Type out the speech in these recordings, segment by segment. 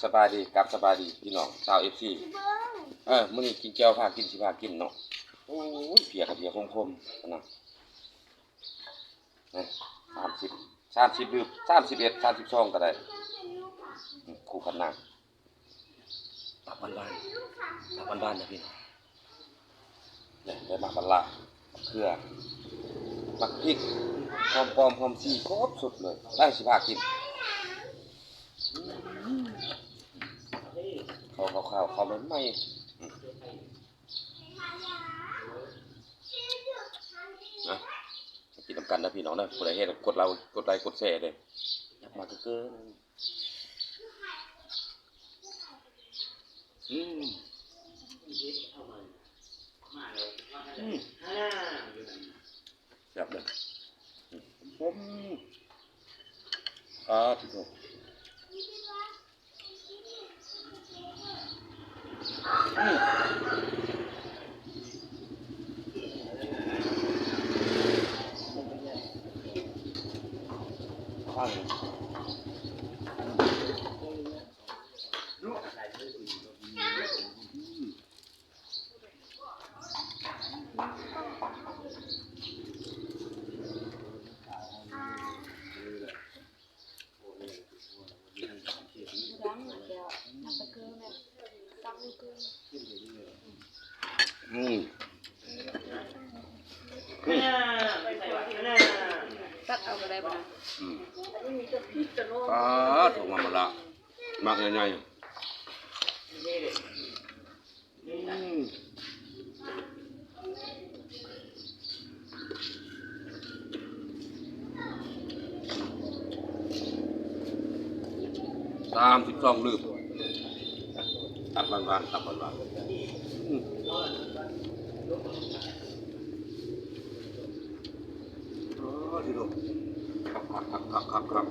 สบายดีครับสบายดีพี่น้องชาวFCมื้อนี้กินแก้วพากินสิพากินเนาะโอ้ยเพียกับเพียคมๆนะนะ30หรือ31 32ก็ได้คู่กันนั่งตับบ้านๆตับบ้านๆนะพี่น้องเนี่ยได้มาบัลละเครือมักพริกหอมปอมหอมชีครบสุดเลยได้สิพากินเขาไม่นะกินน้ำกันนะพี่น้องนะผู้ใดเห็นกดไลค์กดแชร์เลยอยากมาเกินแซ่บเลยผมพี่น้องข้างตักเอาก็ได้บ่ถูกมาละมากใหญ่32ลืมตับบ้านๆตับบ้านๆที่ดูครับดังครับ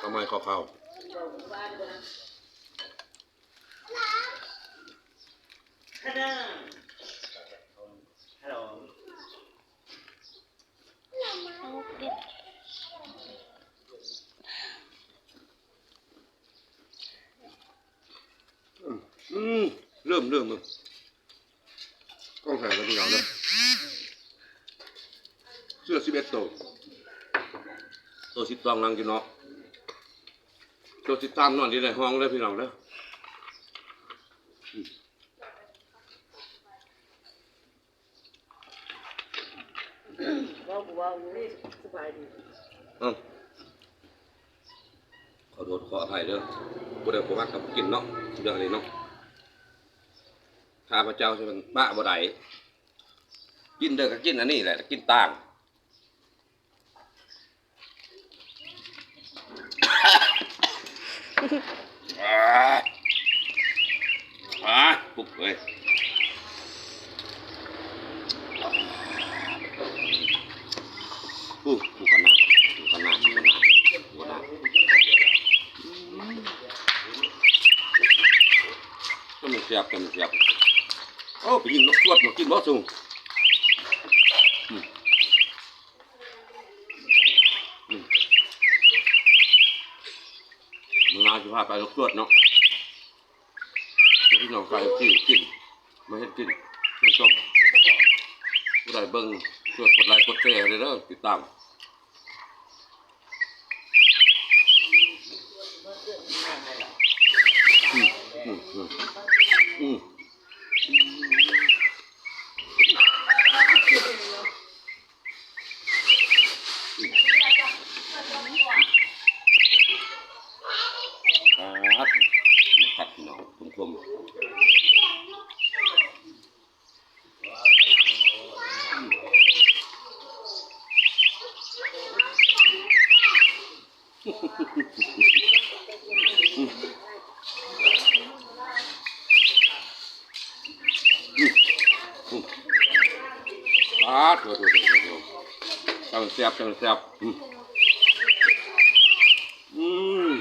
ทำไมเข้าเริ่มเลยต้องใส่กระเทียมเลยเสื้อ11ตัว12นั่งกินเนาะตัว13นอนที่ในห้องเลยพี่น้องเด้อว้าวสบายดีขอโทษขออภัยเด้อบ่ได้บ่มักกับกินเนาะเรื่องนี้เนาะข้าพเจ้าใช่มันบ้าบ่ได้กินเด้อก็กินอันนี้แหละกินต่างปุ๊บเลยกูขนาดก็มันเสียบโอ้ไปยิงนกชวดมากินบ่สูงมึงน่าจะพาไปนกชวดเนาะพี่น้องใครกินมาเห็นกินไม่ชอบผู้ใดเบิ่งช่วยกดไลค์กดแชร์เลยเด้อติดตามขัดพี่น้องคมโถ จังแซ่บอืม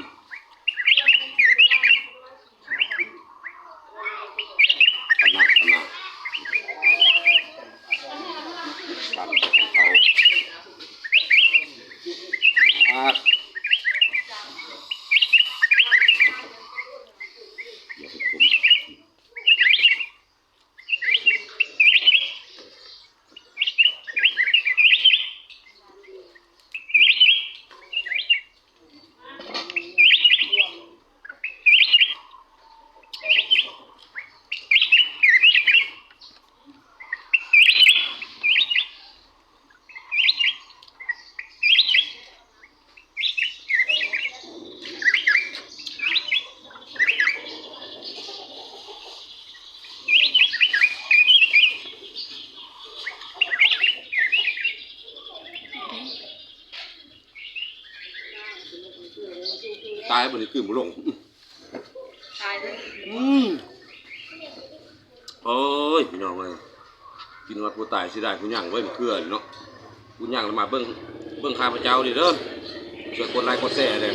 ขนาดตัดของเขาอย่าไปคุมตายบนนี้คือบุลง ตายเลย โอ้ยพี่น้องเอ้ยกินวัดผู้ตายสิได้ผู้ย่างไว้เพื่อนเนาะผู้ย่างแล้วมาเบิ่งข้าพเจ้าดิเด้อช่วยกดไลค์กดแชร์เลย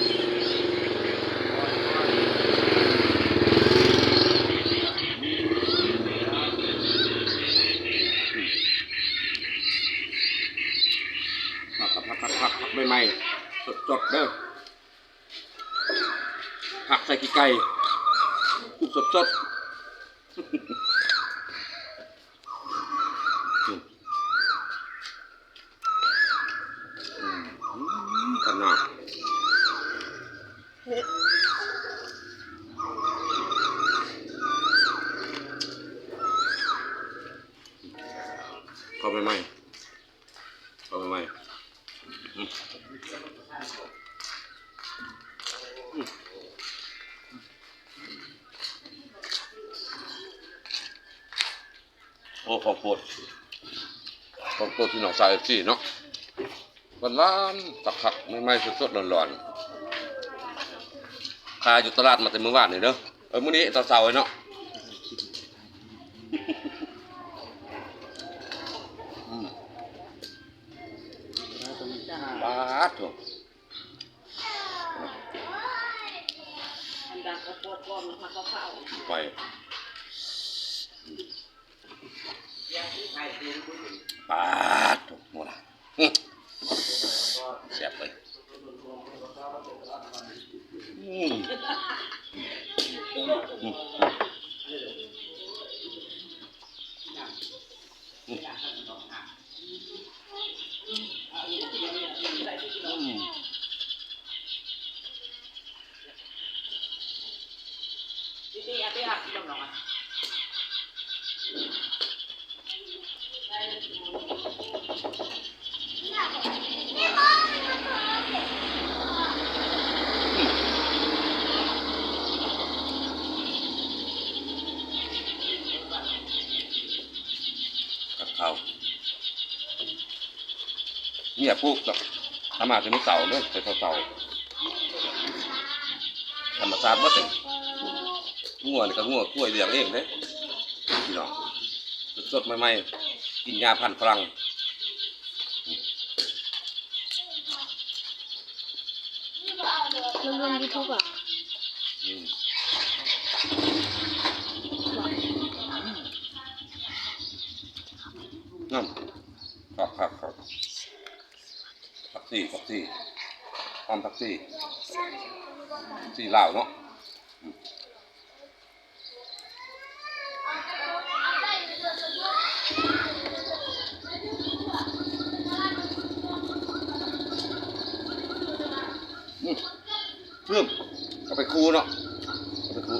ผักใหม่ๆสดๆเด้อผักใส่ขี้ไก่สดขนาดเข้าไปไหมโอ้ของโปรดที่หนองสายซี่เนาะร้านตักๆไม่สดๆร้อนๆขายอยู่ตลาดมาแต่เมื่อวานนี่เด้อมื้อนี้ตอนเช้าเนาะบาดโถ อันดังก็ปวดก้อนมันก็เข้า ไปปาดโถโมล่ะแซ่บเลยกับข้าวเนี่ยพวกแบบทำมาจะไม่เต่าเลยแต่เต่าธรรมชาติว่าแต่งัวนี่ก็งัวกล้วยเลี้ยงเองเลยพี่น้องสดๆใหม่ๆกินยาพันธุ์ฝรั่งเรื่องยูทูบอ่ะนั่นครับผักซี่หอมผักซี่ลาวเนาะเพิ่มก็ไปคูเนาะก็ไปคู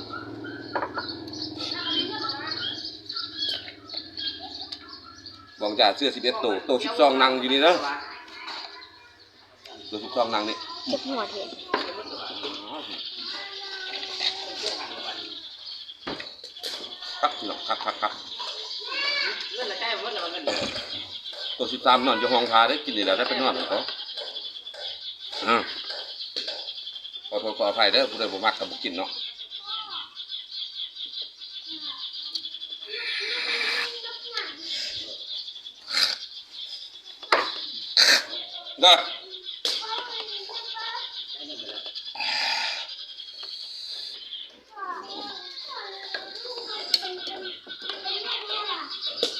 บอกจ่าเสื้อ11โต12นั่งอยู่นี่เนาะตัว12นั่งนี่ จุดหัวเทน ครับพี่น้องครับตัว13นอนอยู่ห้องทาได้กินนี่แหละได้เป็นนอนก็ขออภัยเด้อผู้ใดบ่มักก็บ่กินเนาะ เด้อ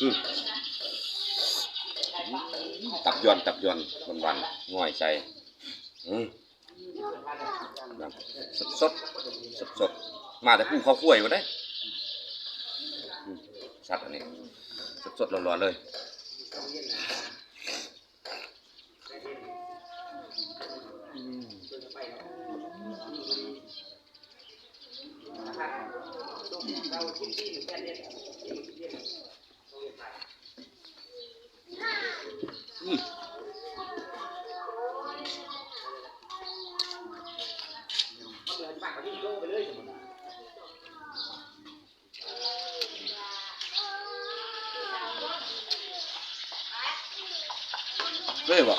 อืมตับยอนวันๆง่อยใจอืมสดมาแต่พุ่งข้าวคั่วอยู่ได้อืมสัตว์อันนี้สดร้อนๆเลยอืมเฮ้ยบ่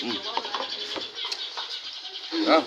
อืมเอา